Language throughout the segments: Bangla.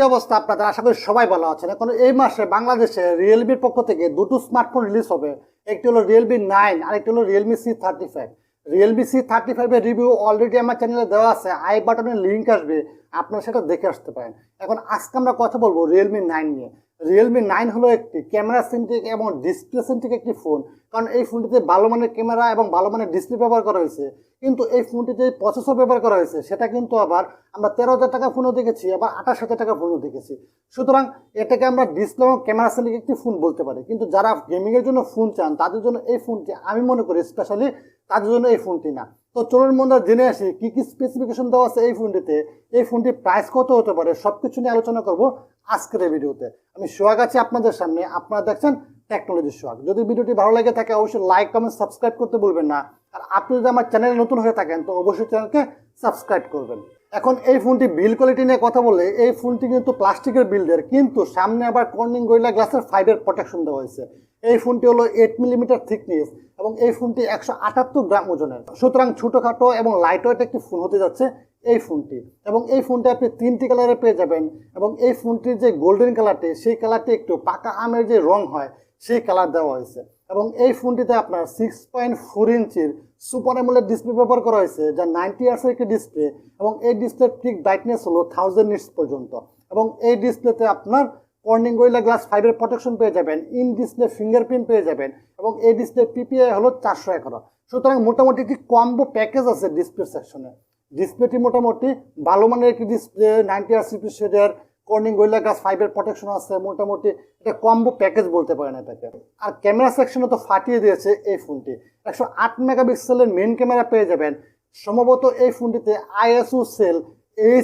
অবস্থা আপনাদের? আশা করি সবাই ভালো আছেন। এখন এই মাসে বাংলাদেশে রিয়েলমির পক্ষ থেকে দুটো স্মার্টফোন রিলিজ হবে। একটি হলো রিয়েলমি 9 আর একটি হলো রিয়েলমি C35। রিয়েলমি C35 এর রিভিউ অলরেডি আমার চ্যানেলে দেওয়া আছে, আই বাটনের লিঙ্ক আসবে, আপনারা সেটা দেখে আসতে পারেন। এখন আজকে আমরা কথা বলবো রিয়েলমি 9 নিয়ে। রিয়েলমি 9 হলো একটি ক্যামেরা সেন্ট্রিক এবং ডিসপ্লে সেন্ট্রিক একটি ফোন, কারণ এই ফোনটিতে ভালো মানের ক্যামেরা এবং ভালো মানের ডিসপ্লে ব্যবহার করা হয়েছে। কিন্তু এই ফোনটিতে প্রসেসর ব্যবহার করা হয়েছে সেটা কিন্তু আবার আমরা 13,000 টাকা ফোনও দেখেছি, আবার 28,000 টাকা ফোনও দেখেছি। সুতরাং এটাকে আমরা ডিসপ্লে এবং ক্যামেরা সেন্ট্রিক একটি ফোন বলতে পারি। কিন্তু যারা গেমিংয়ের জন্য ফোন চান তাদের জন্য এই ফোনটি, আমি মনে করি স্পেশালি তাদের জন্য এই ফোনটি না। তো চলুন বন্ধুরা জেনে আসি কি কি স্পেসিফিকেশন দেওয়া আছে এই ফোনটিতে, এই ফোনটির প্রাইস কত হতে পারে, সবকিছু নিয়ে আলোচনা করব আজকের এই ভিডিওতে। আমি সোহাগ আছি আপনাদের সামনে, আপনারা দেখছেন টেকনোলজি সোহাগ। যদি ভিডিওটি ভালো লাগে থাকে অবশ্যই লাইক কমেন্ট সাবস্ক্রাইব করতে ভুলবেন না। আর আপনি যদি আমার চ্যানেলে নতুন হয়ে থাকেন তো অবশ্যই চ্যানেলকে সাবস্ক্রাইব করবেন। এখন এই ফোনটি বিল্ড কোয়ালিটি নিয়ে কথা বললে, এই ফোনটি কিন্তু প্লাস্টিকের বিল্ডের, কিন্তু সামনে আবার কর্নিং গরিলা গ্লাসের 5 প্রোটেকশন দেওয়া হয়েছে। এই ফোনটি হলো 8 মিলিমিটার থিকনেস এবং এই ফোনটি 178 গ্রাম ওজনের। সুতরাং ছোটোখাটো এবং লাইট ওয়েট একটি ফোন হতে যাচ্ছে এই ফোনটি। এবং এই ফোনটি আপনি 3টি কালারে পেয়ে যাবেন। এবং এই ফোনটির যে গোল্ডেন কালারটি, সেই কালারটি একটু পাকা আমের যে রং হয় সেই কালার দেওয়া হয়েছে। এবং এই ফোনটিতে আপনার 6.4 ইঞ্চির সুপার অ্যামোলেড ডিসপ্লে ব্যবহার করা হয়েছে, যা 90 হার্টজের একটি ডিসপ্লে। এবং এই ডিসপ্লের পিক ব্রাইটনেস হলো 1000 নিটস পর্যন্ত। এবং এই ডিসপ্লেতে আপনার কর্নিং গরিলা গ্লাস 5 প্রোটেকশন পেয়ে যাবেন, ইন ডিসপ্লে ফিঙ্গারপ্রিন্ট পেয়ে যাবেন। এবং এই ডিসপ্লে পিপিআই হলো 411। সুতরাং মোটামুটি একটি কম্বো প্যাকেজ আছে ডিসপ্লে সেকশনে। ডিসপ্লেটি মোটামুটি ভালো মানের একটি display, 90 hertz refresh rate, Corning gorilla glass 5 protection আছে, মোটামুটি এটা কম্বো প্যাকেজ বলতে পারেন এটাকে। আর ক্যামেরা সেকশনে তো ফাটিয়ে দিয়েছে এই ফোনটি। 108 মেগাপিক্সেলের মেইন ক্যামেরা পেয়ে যাবেন। সম্ভবত এই ফোনটিতে ISO সেল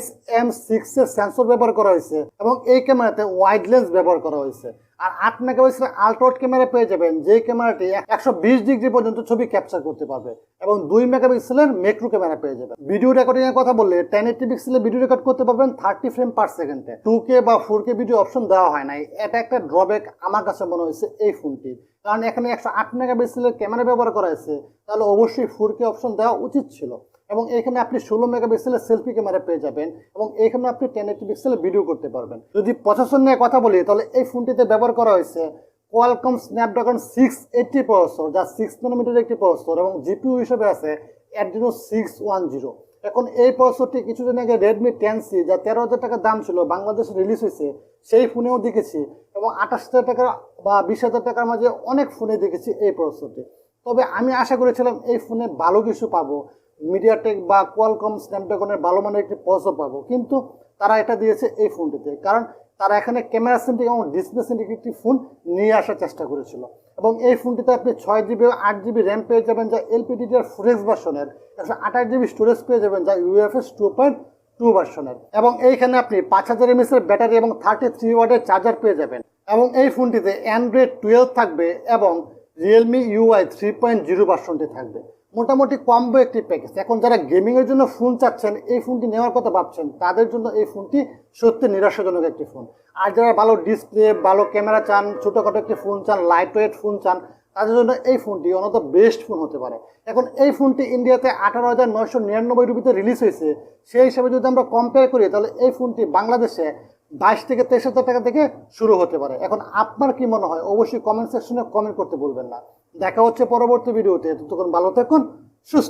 HM6 এর সেন্সর ব্যবহার করা হয়েছে এবং এই ক্যামেরাতে ওয়াইড লেন্স ব্যবহার করা হয়েছে। আর 8 মেগাপিক্সেলের আল্ট্রা ওয়াইড ক্যামেরা পেয়ে যাবেন, যে ক্যামেরাটি 120 ডিগ্রি পর্যন্ত ছবি ক্যাপচার করতে পারবে। এবং 2 মেগাপিক্সেলের ম্যাক্রো ক্যামেরা পেয়ে যাবেন। ভিডিও রেকর্ডিং এর কথা বললে 1080 পিক্সেলের ভিডিও রেকর্ড করতে পারবেন 30 ফ্রেম পার সেকেন্ডে। 2K বা 4K ভিডিও অপশন দেওয়া হয় নাই, এটা একটা ড্রব্যাক আমার কাছে মনে হয়েছে এই ফোনটির। কারণ এখানে 108 মেগাপিক্সেলের ক্যামেরা ব্যবহার করা হয়েছে, তাহলে অবশ্যই 4K অপশন দেওয়া উচিত ছিল। এবং এখানে আপনি 16 মেগাপিক্সেলের সেলফি ক্যামেরা পেয়ে যাবেন এবং এখানে আপনি 1080 পিক্সেলের ভিডিও করতে পারবেন। যদি প্রসেসর নিয়ে কথা বলি তাহলে এই ফোনটিতে ব্যবহার করা হয়েছে কোয়ালকম স্ন্যাপড্রাগন 680 প্রসেসর, যা 6 ন্যানোমিটার একটি প্রসেসর। এবং জিপিইউ হিসেবে আছে Adreno 610। এখন এই প্রসেসরটি কিছুদিন আগে Redmi 10C, যা 13,000 টাকা দাম ছিল, বাংলাদেশে রিলিজ হয়েছে, সেই ফোনেও দেখেছি। এবং 28,000 টাকা বা 20,000 টাকার মাঝে অনেক ফোনে দেখেছি এই প্রসেসরটি। তবে আমি আশা করেছিলাম এই ফোনে ভালো কিছু পাবো, মিডিয়াটেক বা কোয়ালকম স্ন্যাপড্রাগনের ভালো মানের একটি প্রসেসর পাবো, কিন্তু তারা এটা দিয়েছে এই ফোনটিতে। কারণ তারা এখানে ক্যামেরা সেন্ট্রিক এবং ডিসপ্লে সেন্ট্রিক একটি ফোন নিয়ে আসার চেষ্টা করেছিল। এবং এই ফোনটিতে আপনি 6GB ও 8GB র্যাম পেয়ে যাবেন, যা LPDDR4X ভার্সনের। 128GB স্টোরেজ পেয়ে যাবেন, যা UFS 2.2 ভার্সনের। এবং এইখানে আপনি 5000 mAh এর ব্যাটারি এবং 33 ওয়াটের চার্জার পেয়ে যাবেন। এবং এই ফোনটিতে Android 12 থাকবে এবং Realme UI 3.0 ভার্সনটি থাকবে। মোটামুটি কম্বো একটি প্যাকেজ। এখন যারা গেমিংয়ের জন্য ফোন চাচ্ছেন, এই ফোনটি নেওয়ার কথা ভাবছেন, তাদের জন্য এই ফোনটি সত্যি নিরাশাজনক একটি ফোন। আর যারা ভালো ডিসপ্লে, ভালো ক্যামেরা চান, ছোটোখাটো একটি ফোন চান, লাইট ওয়েট ফোন চান, তাদের জন্য এই ফোনটি one of the best phone হতে পারে। এখন এই ফোনটি ইন্ডিয়াতে 18,999 রুপিতে রিলিজ হয়েছে। সেই হিসাবে যদি আমরা কম্পেয়ার করি তাহলে এই ফোনটি বাংলাদেশে 22 থেকে 23,000 টাকা থেকে শুরু হতে পারে। এখন আপনার কি মনে হয় অবশ্যই কমেন্ট সেকশনে কমেন্ট করতে ভুলবেন না। দেখা হচ্ছে পরবর্তী ভিডিওতে। ততক্ষণ ভালো থাকুন, সুস্থ